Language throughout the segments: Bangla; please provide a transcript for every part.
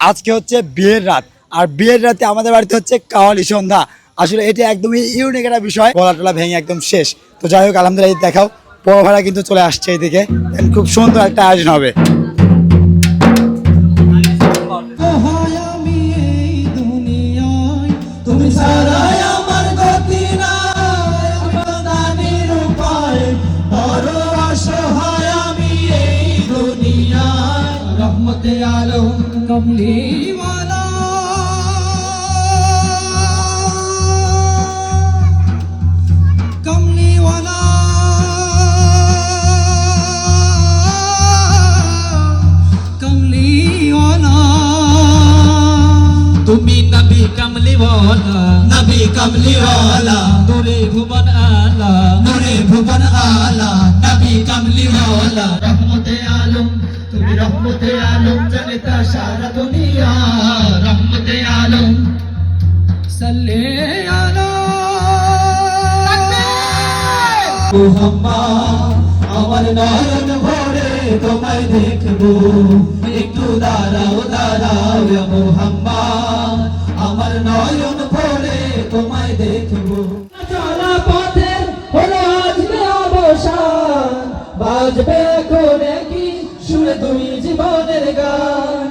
আজকে হচ্ছে বিয়ের রাত, আর বিয়ের রাতে আমাদের বাড়িতে হচ্ছে কাওয়ালি সন্ধ্যা। আসলে এটা একদমই ইউনিক একটা বিষয়, গলা টলা ভেঙে একদম শেষ। তো যাই হোক, আলহামদুলিল্লাহ দেখাও, বড় ভাড়া কিন্তু চলে আসছে এইদিকে, খুব সুন্দর একটা আয়োজন হবে। रहमते आलम कमली वाला कमली वाला कमली वाला तुम्ही नबी कमली वाला नबी कमली वाला नूरे भुवन आला नूरे भुवन आला नबी कमली वाला रहमते आलम তুমি রহমতে আলম জনতা সারা দুনিয়া রহমতে আলম সাল্লে আলা মুহাম্মদ আমার নয়ন ভরে তোমায় দেখবো একটু দাঁড়াও দাঁড়াও ইয়া মুহাম্মদ আমার নয়ন ভরে তোমায় দেখবো চলা পথে হলো আজকে অবসান বাজবে কোনে কি শুনে তুই জীবনের গান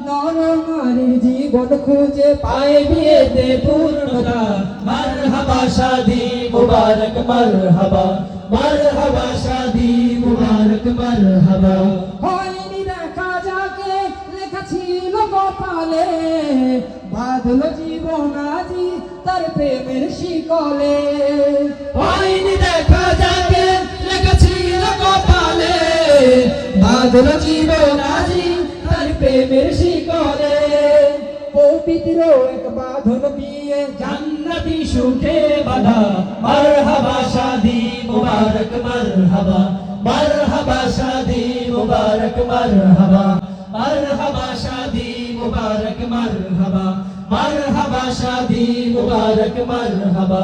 নরনারীর জীবন খুঁজে পায় বিয়েতে পূর্ণতা মারহাবা শাদি মুবারক মারহাবা মারহাবা শাদি মুবারক মারহাবা হয়নি দেখা যাকে লেখা ছিল কপালে বাঁধলো জীবন আজি তার প্রেমের শিকলে হয়নি দেখা যাকে লেখা ছিল কপালে বাঁধলো জীবন আজি তার প্রেমের শিকলে পবিত্র এক বাঁধন বিয়ে জান্নাতি সুখে বাঁধা মারহাবা শাদি মুবারক মারহাবা মারহাবা শাদি মুবারক মারহাবা মারহাবা শাদি মুবারক মারহাবা মারহাবা শাদি মুবারক মারহাবা